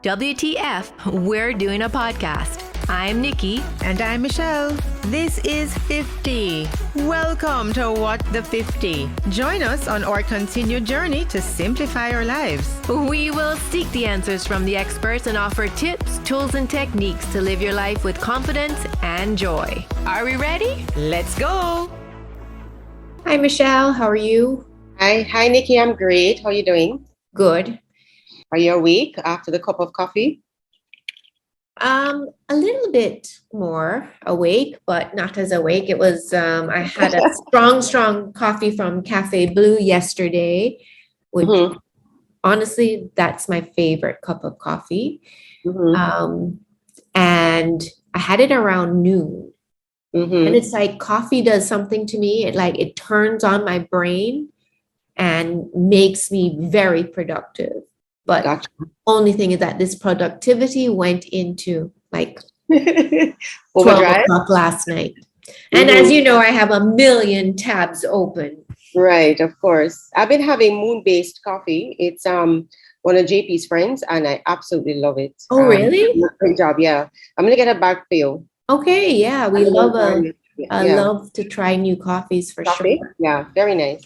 WTF, we're doing a podcast. I'm Niki. And I'm Michelle. This is 50. Welcome to What the 50. Join us on our continued journey to simplify our lives. We will seek the answers from the experts and offer tips, tools, and techniques to live your life with confidence and joy. Are we ready? Let's go. Hi, Michelle. How are you? Hi, Nikki. I'm great. How are you doing? Good. Are you awake after the cup of coffee? A little bit more awake, but not as awake. It was, I had a strong coffee from Cafe Blue yesterday, which honestly, that's my favorite cup of coffee. And I had it around noon. And it's like coffee does something to me. It turns on my brain and makes me very productive. But Gotcha. only thing is that this productivity went into 12 Overdrive? o'clock last night. And as you know, I have a million tabs open. Right, of course. I've been having moon-based coffee. It's one of JP's friends, and I absolutely love it. Oh, really? Great job, yeah. I'm gonna get a bag for you. Okay, yeah, I Yeah. love to try new coffees for Coffee? sure. Yeah, very nice.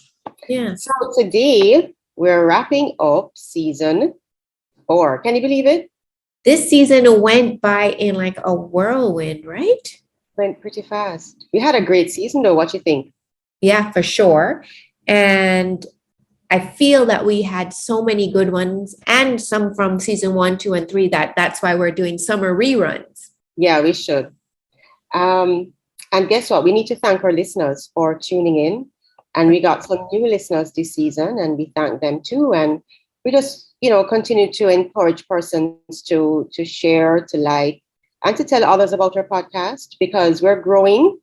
Yeah. So today we're wrapping up season 4. Can you believe it? This season went by in like a whirlwind, right? Went pretty fast. We had a great season though. What you think? Yeah, for sure. And I feel that we had so many good ones and some from season 1, 2, and 3 that's why we're doing summer reruns. Yeah, we should. And guess what? We need to thank our listeners for tuning in. And we got some new listeners this season, and we thank them too. And we just, continue to encourage persons to share, to like, and to tell others about our podcast, because we're growing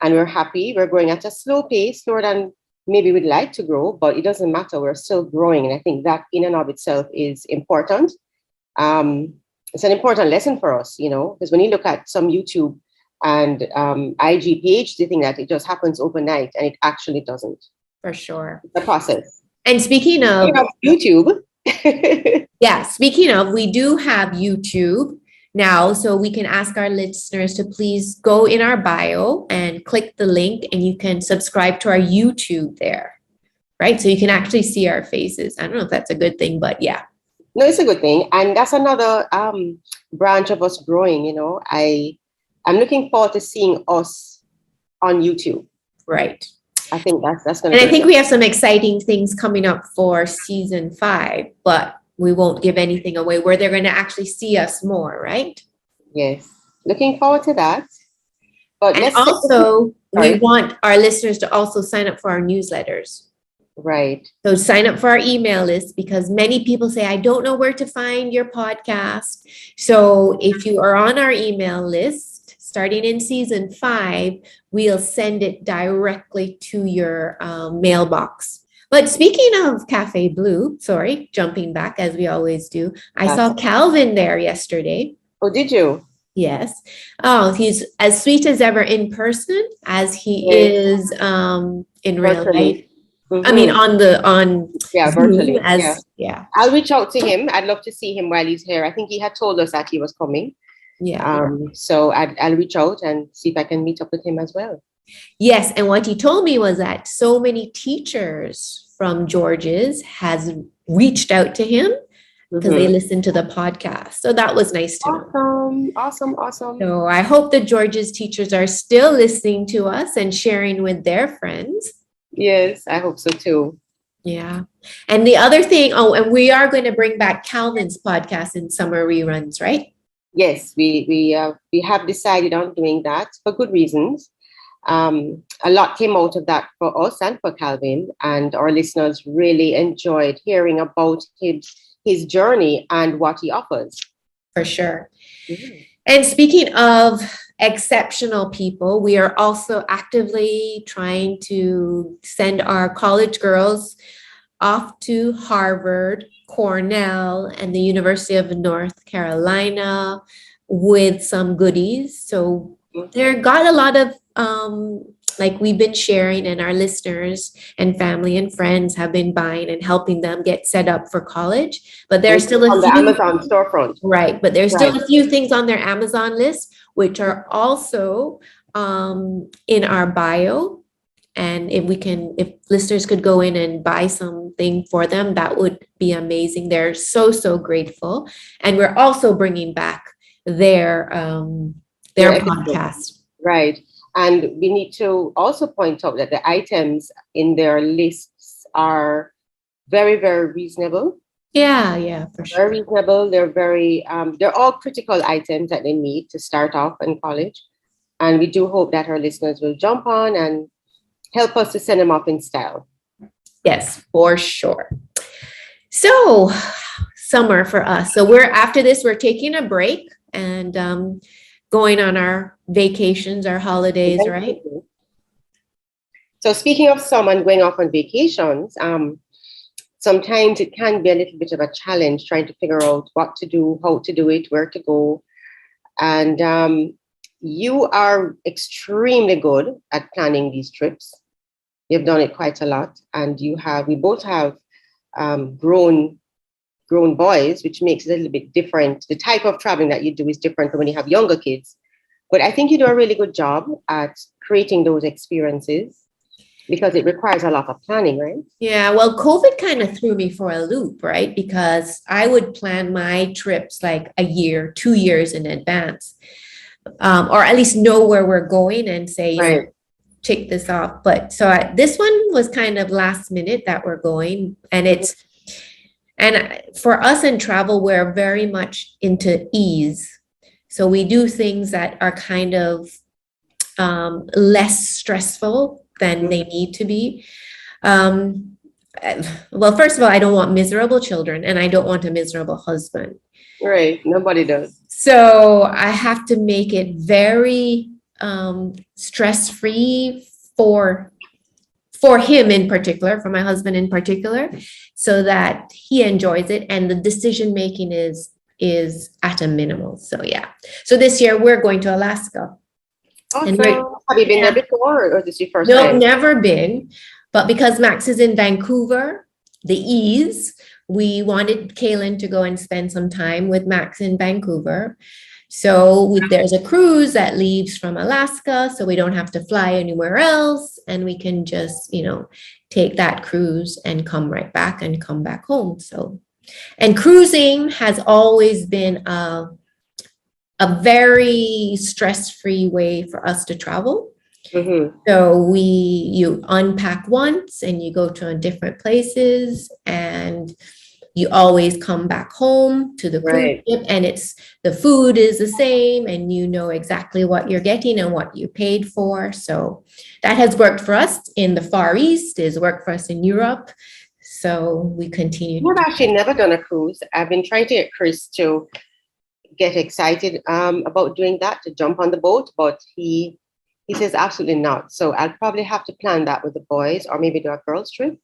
and we're happy. We're growing at a slow pace, slower than maybe we'd like to grow, but it doesn't matter. We're still growing. And I think that in and of itself is important. It's an important lesson for us, because when you look at some YouTube and IG page, they think that it just happens overnight, and it actually doesn't. For sure. It's a process. And speaking of YouTube. Yeah, speaking of, we do have YouTube now, so we can ask our listeners to please go in our bio and click the link, and you can subscribe to our YouTube there, right? So you can actually see our faces. I don't know if that's a good thing, but yeah. No, it's a good thing. And that's another branch of us growing, I'm looking forward to seeing us on YouTube. Right. I think that's going to And I think we have some exciting things coming up for season 5, but we won't give anything away where they're going to actually see us more, right? Yes. Looking forward to that. But and also, we want our listeners to also sign up for our newsletters. Right. So sign up for our email list, because many people say, I don't know where to find your podcast. So if you are on our email list, starting in season 5, we'll send it directly to your mailbox. But speaking of Cafe Blue, jumping back as we always do, I saw Calvin there yesterday. Oh, did you? Yes. Oh, he's as sweet as ever in person as he is in real life. I mean, virtually. Yeah. I'll reach out to him. I'd love to see him while he's here. I think he had told us that he was coming. Yeah. So I'll reach out and see if I can meet up with him as well. Yes. And what he told me was that so many teachers from George's has reached out to him because they listened to the podcast. So that was nice to know. Awesome. So I hope the George's teachers are still listening to us and sharing with their friends. Yes, I hope so too. Yeah. And the other thing, and we are going to bring back Calvin's podcast in summer reruns, right? Yes, we have decided on doing that for good reasons. A lot came out of that for us and for Calvin, and our listeners really enjoyed hearing about his journey and what he offers. For sure. And speaking of exceptional people, we are also actively trying to send our college girls off to Harvard, Cornell, and the University of North Carolina with some goodies. So they got a lot of like we've been sharing, and our listeners and family and friends have been buying and helping them get set up for college. But there's still a on the few, Amazon storefront. right? But there's Right. still a few things on their Amazon list, which are also in our bio. And if listeners could go in and buy something for them, that would be amazing. They're so, so grateful. And we're also bringing back their Their podcast. Right. And we need to also point out that the items in their lists are very, very reasonable. Yeah, for sure. Very reasonable. They're all critical items that they need to start off in college. And we do hope that our listeners will jump on and help us to send them off in style. Yes, for sure. So summer for us. So after this, we're taking a break and going on our vacations, our holidays, right? So speaking of summer and going off on vacations, sometimes it can be a little bit of a challenge trying to figure out what to do, how to do it, where to go. And you are extremely good at planning these trips. You've done it quite a lot, and we both have grown boys, which makes it a little bit different. The type of traveling that you do is different from when you have younger kids. But I think you do a really good job at creating those experiences because it requires a lot of planning, right? Yeah, well, COVID kind of threw me for a loop, right? Because I would plan my trips like a year, 2 years in advance, or at least know where we're going and say, Right. Tick this off. But this one was kind of last minute that we're going, and for us in travel, we're very much into ease. So we do things that are kind of less stressful than they need to be. Well, first of all, I don't want miserable children, and I don't want a miserable husband. Right. Nobody does. So I have to make it very stress-free for him in particular, for my husband in particular, so that he enjoys it and the decision making is at a minimal. So yeah. So this year we're going to Alaska. Awesome. Have you been there before, or is this your first time? No, never been. But because Max is in Vancouver, the ease, we wanted Kaylin to go and spend some time with Max in Vancouver. So there's a cruise that leaves from Alaska, so we don't have to fly anywhere else, and we can just, take that cruise and come right back and come back home. So, and cruising has always been a very stress-free way for us to travel. Mm-hmm. So you unpack once and you go to different places, and you always come back home to the cruise ship, and the food is the same, and you know exactly what you're getting and what you paid for. So that has worked for us in the Far East, has worked for us in Europe. So we continue. I've actually never done a cruise. I've been trying to get Chris to get excited about doing that, to jump on the boat, but he says absolutely not. So I'll probably have to plan that with the boys, or maybe do a girls trip.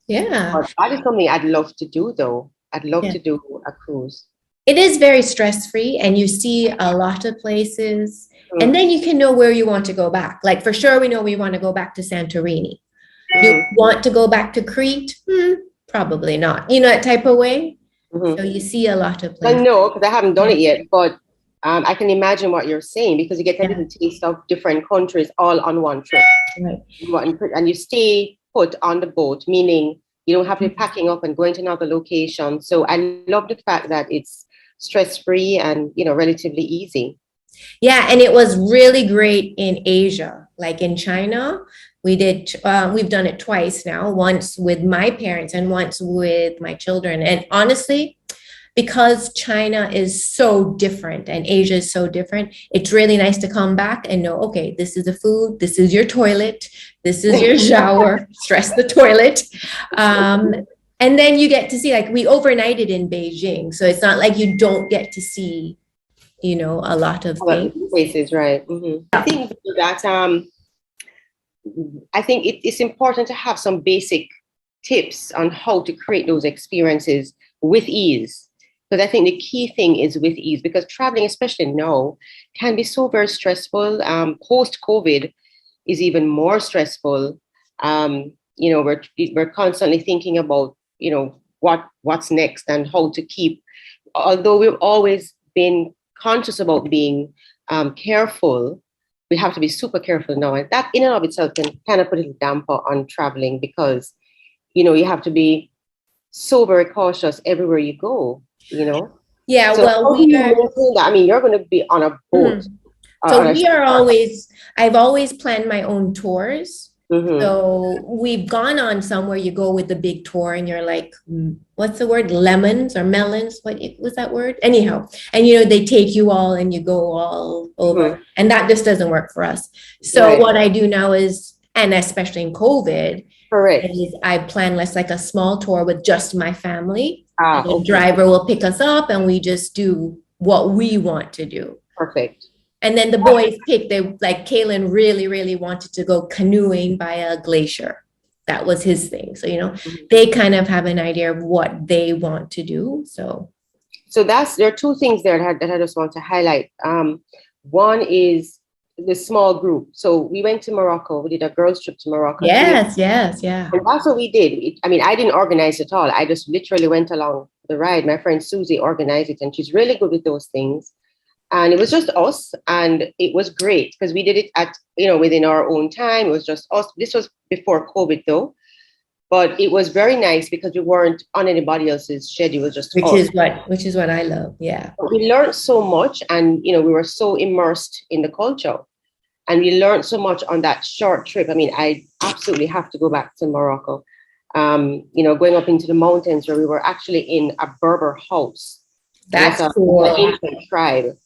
Yeah. But that is something I'd love to do, though. I'd love to do a cruise. It is very stress-free, and you see a lot of places, and then you can know where you want to go back. Like for sure, we know we want to go back to Santorini. You want to go back to Crete? Probably not. That type of way. So you see a lot of places. I know, because I haven't done it yet, but I can imagine what you're saying, because you get a little taste of different countries all on one trip. Right. And you stay put on the boat, meaning you don't have to be packing up and going to another location. So I love the fact that it's stress-free and, relatively easy. Yeah, and it was really great in Asia, like in China. We've done it twice now, once with my parents and once with my children. And honestly, because China is so different and Asia is so different, it's really nice to come back and know, okay, this is the food, this is your toilet, this is your shower, stress the toilet. And then you get to see, like we overnighted in Beijing. So it's not like you don't get to see, a lot of things. Places, right. Mm-hmm. I think that I think it's important to have some basic tips on how to create those experiences with ease. Because I think the key thing is with ease, because traveling, especially now, can be so very stressful. Post-COVID, is even more stressful. We're constantly thinking about, what's next and how to keep, although we've always been conscious about being careful, we have to be super careful now. And that in and of itself can kind of put a damper on traveling, because, you have to be so very cautious everywhere you go, Yeah, So well, how do you maintain that? I mean, you're going to be on a boat. So I've always planned my own tours. Mm-hmm. So we've gone on some where you go with the big tour and you're like, what's the word? Lemons or melons? What was that word? Anyhow. And, they take you all and you go all over. Mm-hmm. And that just doesn't work for us. So Right. what I do now is, and especially in COVID, Correct. is I plan less like a small tour with just my family. Ah, The okay. driver will pick us up and we just do what we want to do. Perfect. And then the boys like Kaylin really, really wanted to go canoeing by a glacier. That was his thing. So, they kind of have an idea of what they want to do. So there are two things there that I just want to highlight. One is the small group. So we went to Morocco. We did a girls' trip to Morocco. yes. And that's what we did. I didn't organize it all. I just literally went along the ride. My friend Susie organized it, and she's really good with those things. And it was just us, and it was great because we did it at, within our own time. It was just us. This was before COVID though, but it was very nice because we weren't on anybody else's schedule. It was just us. Which is what I love. Yeah. But we learned so much, and, we were so immersed in the culture, and we learned so much on that short trip. I mean, I absolutely have to go back to Morocco. Going up into the mountains where we were actually in a Berber house. That's cool. An ancient tribe.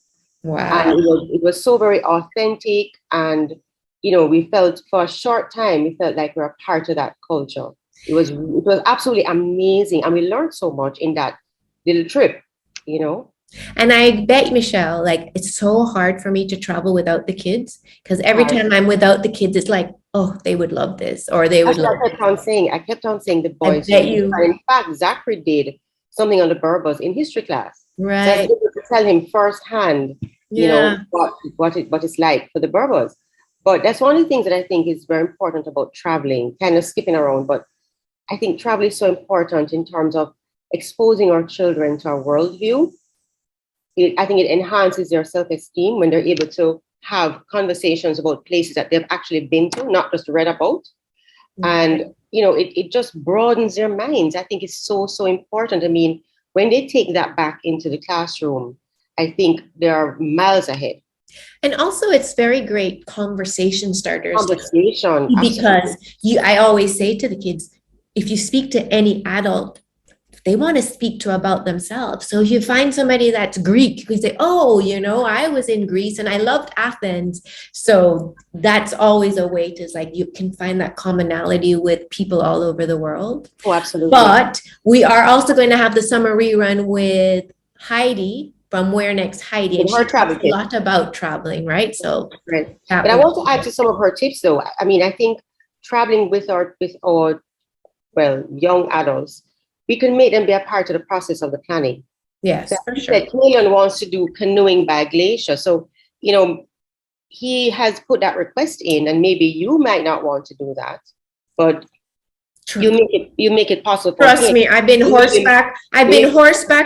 Wow. And it was so very authentic. And, we felt for a short time, we felt like we were part of that culture. It was absolutely amazing. And we learned so much in that little trip, And I bet, Michelle, like, it's so hard for me to travel without the kids, because every time I'm without the kids, it's like, oh, they would love this, or they would love I kept on saying the boys. I bet you. And in fact, Zachary did something on the Berbers in history class. Right. So I was able to tell him firsthand, what it's like for the Berbers. But that's one of the things that I think is very important about traveling, kind of skipping around. But I think travel is so important in terms of exposing our children to our worldview. I think it enhances their self-esteem when they're able to have conversations about places that they've actually been to, not just read about. Mm-hmm. And, it just broadens their minds. I think it's so, so important. I mean, when they take that back into the classroom, I think they are miles ahead. And also, it's very great conversation starters. Because I always say to the kids, if you speak to any adult, they want to speak to about themselves. So if you find somebody that's Greek, you can say, oh, I was in Greece and I loved Athens. So that's always a way to, like, you can find that commonality with people all over the world. Oh, absolutely. But we are also going to have the summer rerun with Heidi from Where Next Heidi. And she talks a lot about traveling, right? So, right. But I want to add to some of her tips, though. I mean, I think traveling with our young adults, we can make them be a part of the process of the planning. Yes, so for sure. Kaylin wants to do canoeing by glacier. So, he has put that request in, and maybe you might not want to do that, but True. you make it possible. Trust me, I've been horseback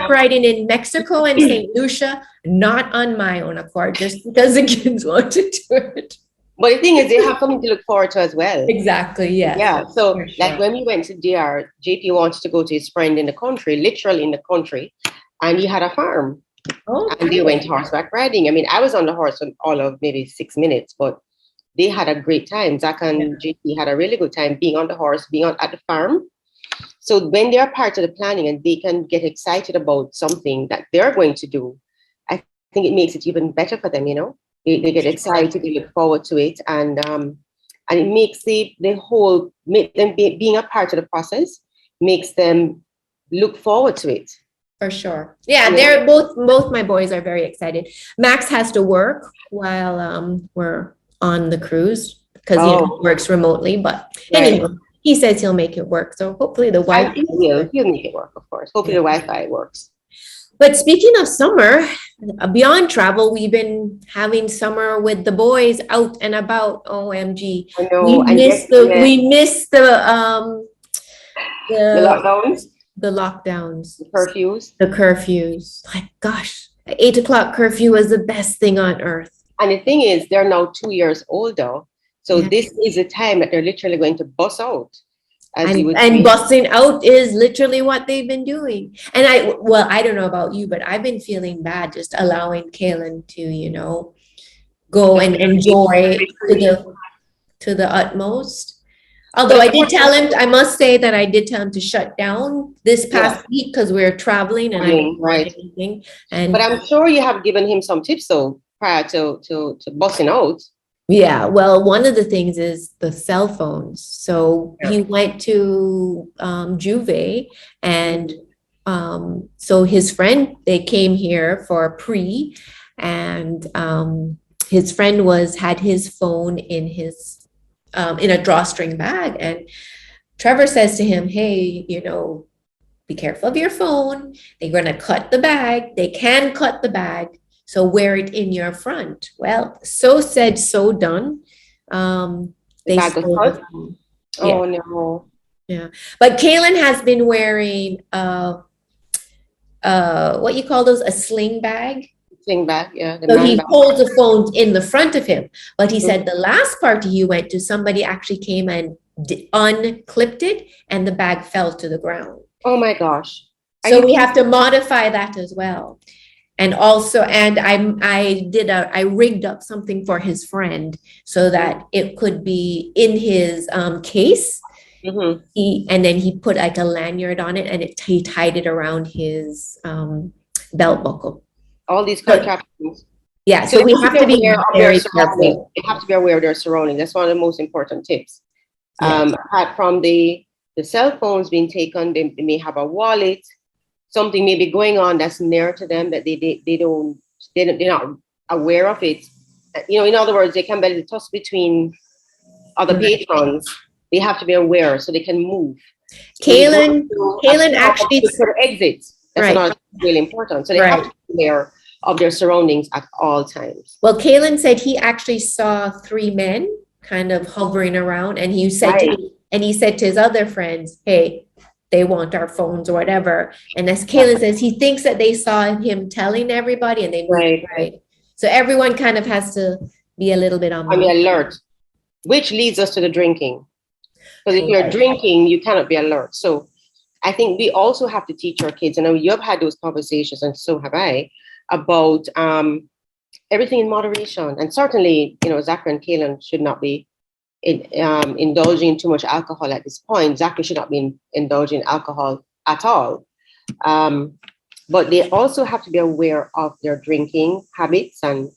riding in Mexico and St. Lucia, not on my own accord, just because the kids want to do it. But the thing is, they have something to look forward to as well. Exactly, yes. Yeah, so like when we went to DR, JP wanted to go to his friend in the country, literally in the country, and he had a farm. Oh, and they went horseback riding. I mean, I was on the horse for all of maybe 6 minutes, but they had a great time. Zach and JP had a really good time being on the horse, at the farm. So when they're part of the planning and they can get excited about something that they're going to do, I think it makes it even better for them, They get excited, they look forward to it, and it makes being a part of the process makes them look forward to it. For sure. Yeah, they're both my boys are very excited. Max has to work while we're on the cruise because he works remotely, but anyway, he says he'll make it work. So hopefully the Wi-Fi he'll make it work, of course. Hopefully the Wi-Fi works. But speaking of summer, beyond travel, we've been having summer with the boys out and about. OMG. I know. And We missed the lockdowns, the lockdowns, the curfews. the curfews. Like, gosh, 8 o'clock curfew was the best thing on earth. And the thing is, they're now 2 years older. So Yeah. this is a time that they're literally going to bust out. And busting out is literally what they've been doing. And I don't know about you, but I've been feeling bad just allowing Kaylin to, go and enjoy to the utmost. Although I must say that I did tell him to shut down this past week because we're traveling and I didn't want anything. But I'm sure you have given him some tips though prior to busting out. Yeah, well, one of the things is the cell phones. So he went to Juve, and so his friend, they came here for pre, and his friend had his phone in his in a drawstring bag, and Trevor says to him, "Hey, be careful of your phone. They're going to cut the bag. They can cut the bag. So wear it in your front." Well, so said, so done. They stole the phone. Oh no. Yeah. But Kaylin has been wearing what you call those, a sling bag. Sling bag, yeah. So he holds the phone in the front of him. But he said the last party he went to, somebody actually came and unclipped it and the bag fell to the ground. Oh my gosh. So we have to modify that as well. And also, I rigged up something for his friend so that it could be in his case. Mm-hmm. He put like a lanyard on it, and he tied it around his belt buckle. All these contraptions. Yeah, so we have to be very careful. You have to be aware of their surroundings. That's one of the most important tips. Yes. Apart from the cell phones being taken, they may have a wallet. Something may be going on that's near to them that they're not aware of it. In other words, they can be tossed between other patrons. They have to be aware so they can move. Kaylin actually exits. That's not really important. So they have to be aware of their surroundings at all times. Well, Kaylin said he actually saw 3 men kind of hovering around, and he said to his other friends, "Hey, they want our phones," or whatever. And as Kaylin says, he thinks that they saw him telling everybody, and they moved, right. So everyone kind of has to be a little bit on the alert, which leads us to the drinking. Because if you're drinking, you cannot be alert. So I think we also have to teach our kids, and you have had those conversations, and so have I, about everything in moderation. And certainly, Zachary and Kaylin should not be indulging in too much alcohol at this point. Zachary should not be indulging in alcohol at all. But they also have to be aware of their drinking habits. And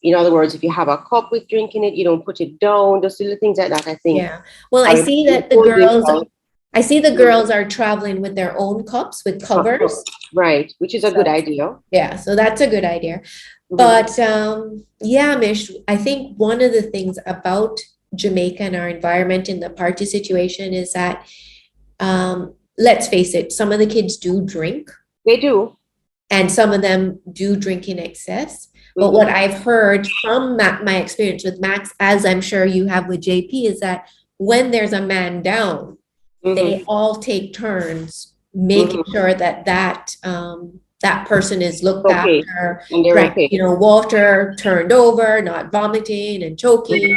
in other words, if you have a cup with drink in it, you don't put it down. Those little things like that, I think. Yeah. Well, I see that the girls are traveling with their own cups with covers. Right, which is a good idea. Yeah, so that's a good idea. But Mish, I think one of the things about Jamaica and our environment in the party situation is that, let's face it, some of the kids do drink. They do. And some of them do drink in excess. But what I've heard from my experience with Max, as I'm sure you have with JP, is that when there's a man down, they all take turns making sure that person is looked after, water turned over, not vomiting and choking.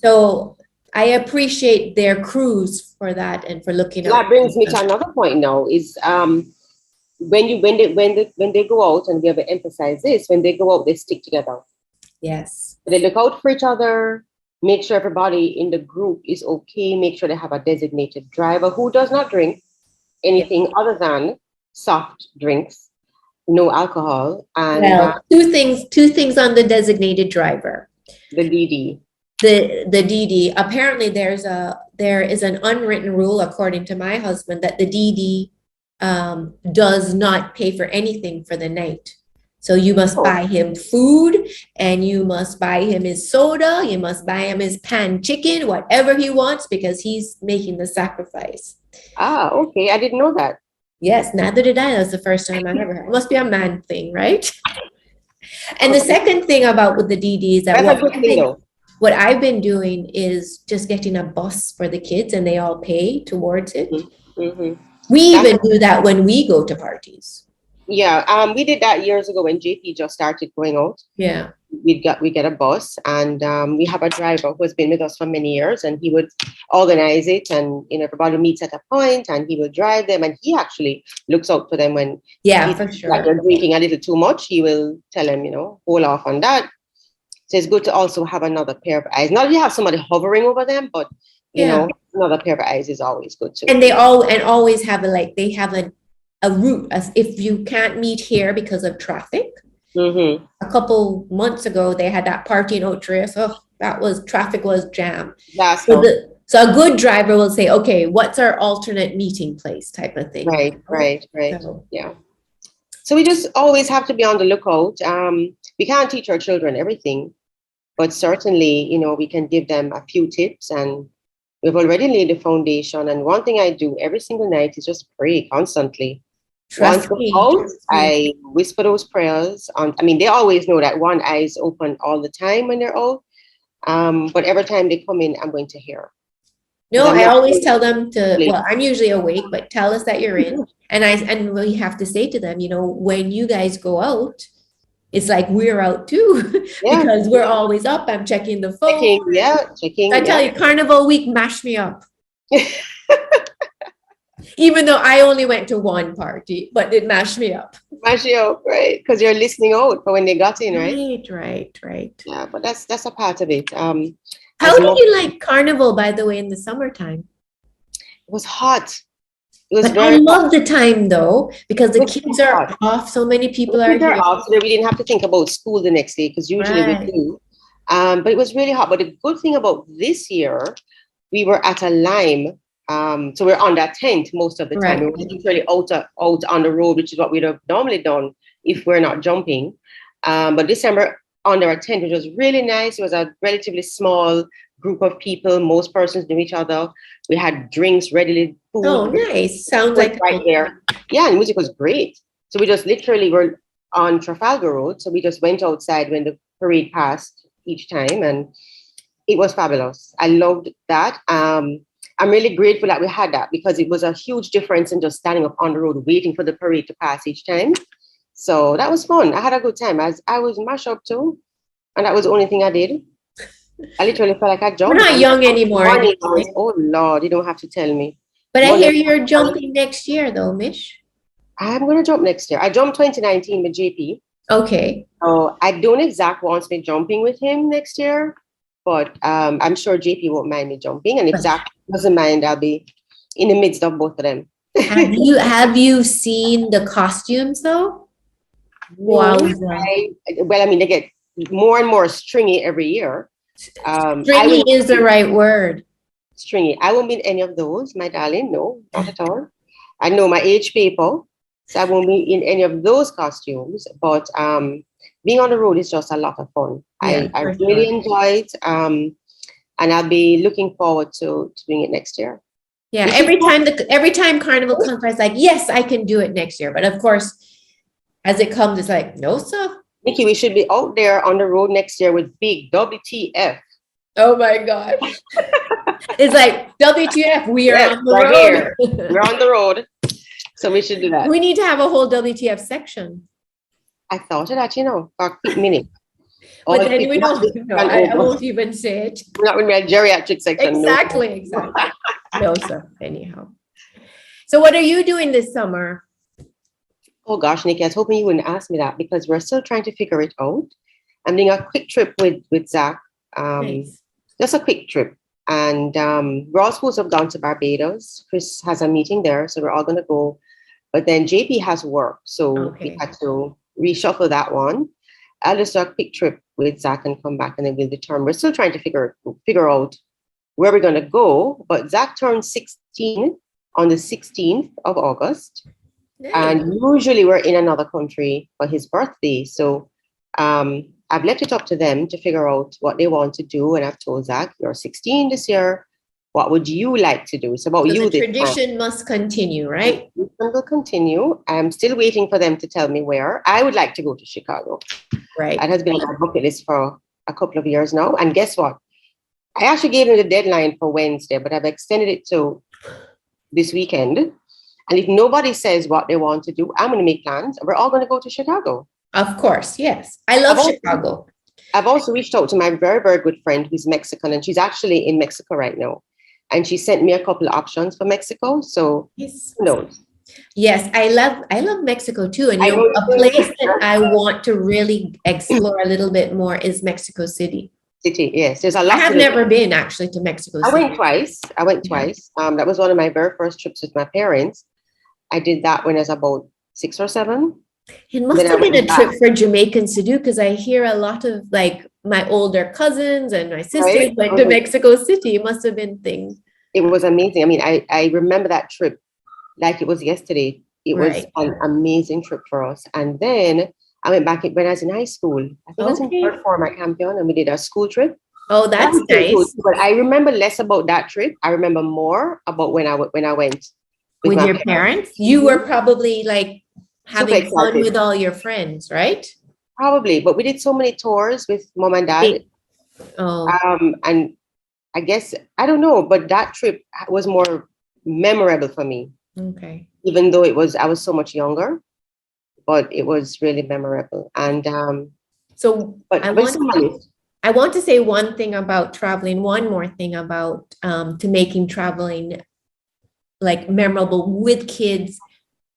So I appreciate their crews for that and for looking. That brings me to another point now is when they go out, and we have to emphasize this, when they go out, they stick together. Yes. They look out for each other, make sure everybody in the group is okay, make sure they have a designated driver who does not drink anything other than soft drinks, no alcohol. And two things on the designated driver. The DD. The DD. Apparently there is an unwritten rule, according to my husband, that the DD does not pay for anything for the night. So you must buy him food, and you must buy him his soda, you must buy him his pan chicken, whatever he wants, because he's making the sacrifice. Ah, okay. I didn't know that. Yes, neither did I. That's the first time I ever heard. It must be a man thing, right? And the second thing about with the DD is that That's a good thing, though. what I've been doing is just getting a bus for the kids and they all pay towards it. Mm-hmm. We even do that when we go to parties. Yeah, we did that years ago when JP just started going out. Yeah. We get a bus, and we have a driver who has been with us for many years, and he would organize it, and everybody meets at a point, and he will drive them, and he actually looks out for them when For sure. like they're drinking a little too much. He will tell them, hold off on that. So it's good to also have another pair of eyes. Not that you have somebody hovering over them, but another pair of eyes is always good too. And they always have they have a route, as if you can't meet here because of traffic. Mm-hmm. A couple months ago, they had that party in Oaktree. So traffic was jammed. So a good driver will say, okay, what's our alternate meeting place type of thing. Right. So. Yeah. So we just always have to be on the lookout. We can't teach our children everything, but certainly, we can give them a few tips, and we've already laid the foundation. And one thing I do every single night is just pray constantly. Once they're out, I whisper those prayers. They always know that one eye is open all the time when they're out. But every time they come in, I'm going to hear. No, I always tell them I'm usually awake, but tell us that you're in. And we have to say to them, when you guys go out, it's like we're out too, because we're always up. I'm checking the phone. Checking. I tell you, Carnival week mashed me up. Even though I only went to one party, but it mashed me up. Mash you up, right? Because you're listening out for when they got in, right? Right. Yeah, but that's a part of it. How do you like Carnival, by the way, in the summertime? It was hot. It was I love the time though, because the kids are off. So many people are here. Off, so we didn't have to think about school the next day, because usually we do. But it was really hot. But the good thing about this year, we were at a lime. So we're on that tent most of the time. We were literally out on the road, which is what we'd have normally done if we're not jumping. But this time we're under a tent, which was really nice. It was a relatively small group of people. Most persons knew each other. We had drinks readily. Food. Oh, nice. Sounds like right there. Yeah, and music was great. So we just literally were on Trafalgar Road. So we just went outside when the parade passed each time, and it was fabulous. I loved that. I'm really grateful that we had that, because it was a huge difference in just standing up on the road waiting for the parade to pass each time. So that was fun. I had a good time. I was mashed up too, and that was the only thing I did. I literally felt like I jumped. We're not young anymore. Oh Lord, you don't have to tell me. But I hear you're jumping next year though, Mish. I'm going to jump next year. I jumped 2019 with JP. Okay. So I don't exactly want me jumping with him next year. But I'm sure JP won't mind me jumping. And if Zach doesn't mind, I'll be in the midst of both of them. Have you seen the costumes though? Wow. They get more and more stringy every year. Stringy is the right word. Stringy. I won't be in any of those, my darling. No, not at all. I know my age paper, so I won't be in any of those costumes. But being on the road is just a lot of fun. I really enjoy it. And I'll be looking forward to doing it next year. Yeah, every time Carnival comes, I was like, yes, I can do it next year. But of course, as it comes, it's like, no, sir. Nikki, we should be out there on the road next year with big WTF. Oh my God. It's like WTF, we are on the road. Here. We're on the road. So we should do that. We need to have a whole WTF section. I thought of that, for a quick minute. But then we don't. No, I won't even say it. We're not in a geriatric section. Exactly. No, sir. Anyhow. So what are you doing this summer? Oh gosh, Nikki, I was hoping you wouldn't ask me that, because we're still trying to figure it out. I'm doing a quick trip with Zach. Nice. Just a quick trip. And we're all supposed to have gone to Barbados. Chris has a meeting there, so we're all going to go. But then JP has work, so we had to reshuffle that one. I'll just do a quick trip with Zach and come back, and then we'll determine. We're still trying to figure out where we're going to go. But Zach turned 16 on the 16th of August. Nice. And usually we're in another country for his birthday. So I've left it up to them to figure out what they want to do. And I've told Zach, you're 16 this year. what would you like to do? It's about So you. the tradition must continue, right? It will continue. I'm still waiting for them to tell me where. I would like to go to Chicago. Right. It has been on my bucket list for a couple of years now. And guess what? I actually gave them the deadline for Wednesday, but I've extended it to this weekend. And if nobody says what they want to do, I'm going to make plans. We're all going to go to Chicago. Of course, yes. I love Chicago. I've also reached out to my very, very good friend who's Mexican, and she's actually in Mexico right now. And she sent me a couple of options for Mexico. So yes. Who knows? Yes, I love Mexico too. And you know, a place that I want to really explore a little bit more is Mexico City. Yes, there's a lot. I have never been actually to Mexico City. I went twice. That was one of my very first trips with my parents. I did that when I was about 6 or 7. It must have been a trip for Jamaicans to do, because I hear a lot of like my older cousins and my sisters went to Mexico City. It must have been things. It was amazing. I mean, I remember that trip like it was yesterday. It was an amazing trip for us. And then I went back when I was in high school. I think I was in third form at Campion, and we did a school trip. Oh, that's nice. Cool. But I remember less about that trip. I remember more about when I went with your parents. You were probably like having fun with all your friends, right? Probably, but we did so many tours with mom and dad. And I guess, I don't know, but that trip was more memorable for me. Okay. Even though I was so much younger, but it was really memorable. And I want to say one thing about traveling, one more thing about to making traveling like memorable with kids,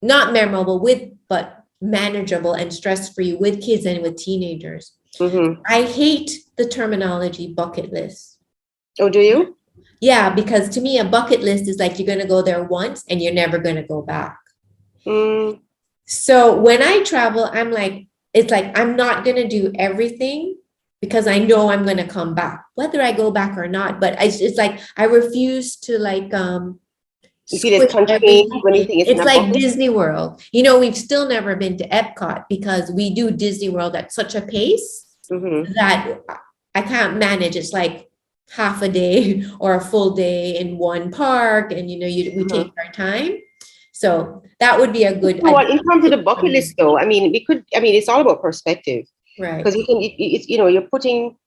not memorable with, but manageable and stress-free with kids and with teenagers. Mm-hmm. I hate the terminology bucket list. Oh, do you? Yeah, because to me, a bucket list is like you're going to go there once and you're never going to go back. Mm. So when I travel, I'm like, it's like, I'm not going to do everything because I know I'm going to come back, whether I go back or not. But it's like, I refuse to like, you feel it's contained when you think it's like Disney World. You know, we've still never been to Epcot because we do Disney World at such a pace that I can't manage. It's like half a day or a full day in one park, and you know, we take our time. So that would be a good. Well, in terms of the bucket list, though, I mean, it's all about perspective, right? Because you're putting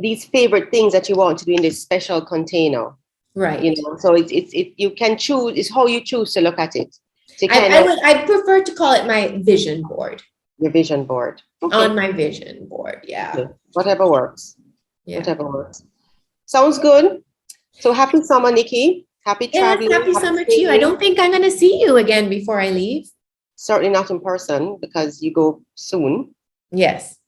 these favorite things that you want to do in this special container. Right. You know, so you can choose. It's how you choose to look at it. So I prefer to call it my vision board. Your vision board. Okay. On my vision board, yeah. Okay. Whatever works. Yeah. Whatever works. Sounds good. So happy summer, Niki. Happy traveling. Happy summer to you. I don't think I'm going to see you again before I leave. Certainly not in person because you go soon. Yes.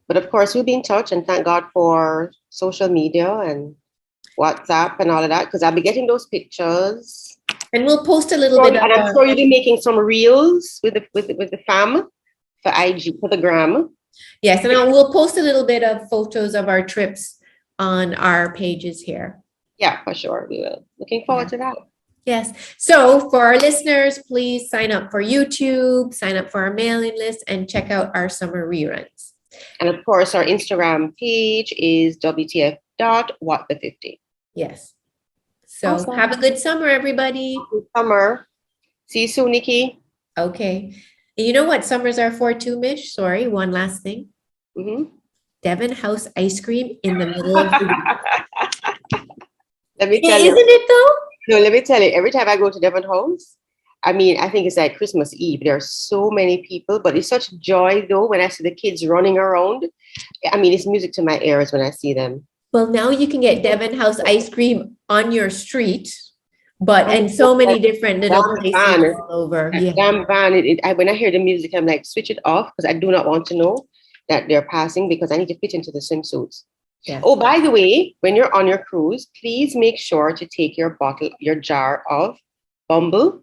But of course, we'll be in touch, and thank God for social media and WhatsApp and all of that, because I'll be getting those pictures. And we'll post a little bit. And I'm sure you'll be making some reels with the fam for IG, for the gram. Yes, and we'll post a little bit of photos of our trips on our pages here. Yeah, for sure, we will. Looking forward to that. Yes. So for our listeners, please sign up for YouTube, sign up for our mailing list, and check out our summer reruns. And of course, our Instagram page is WTF.WhatThe50. Yes. So awesome. Have a good summer, everybody. Good summer. See you soon, Niki. Okay. And you know what summers are for too, Mish? Sorry, one last thing. Devon House ice cream in the middle of the week. Let me tell you. Isn't it though? No, let me tell you. Every time I go to Devon House, I mean, I think it's like Christmas Eve. There are so many people, but it's such joy though when I see the kids running around. I mean, it's music to my ears when I see them. Well, now you can get Devon House ice cream on your street, but in so many different little places all over. Yeah. Damn van. When I hear the music, I'm like, switch it off because I do not want to know that they're passing because I need to fit into the swimsuits. Yes. Oh, by the way, when you're on your cruise, please make sure to take your jar of Bumble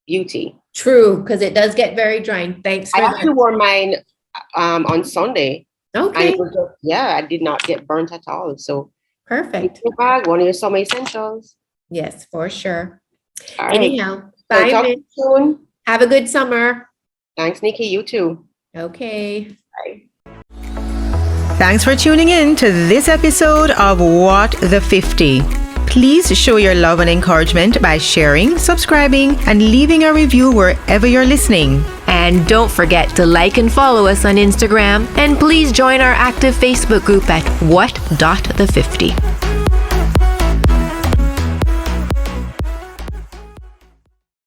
Beauty. True, because it does get very dry. Thanks for I actually wore mine on Sunday. Okay. I did not get burnt at all. So perfect. Your bag, one of your summer essentials. Yes, for sure. All right. Anyhow, bye. Talk to you soon. Have a good summer. Thanks, Niki. You too. Okay. Bye. Thanks for tuning in to this episode of What the 50. Please show your love and encouragement by sharing, subscribing, and leaving a review wherever you're listening. And don't forget to like and follow us on Instagram. And please join our active Facebook group at what.the50.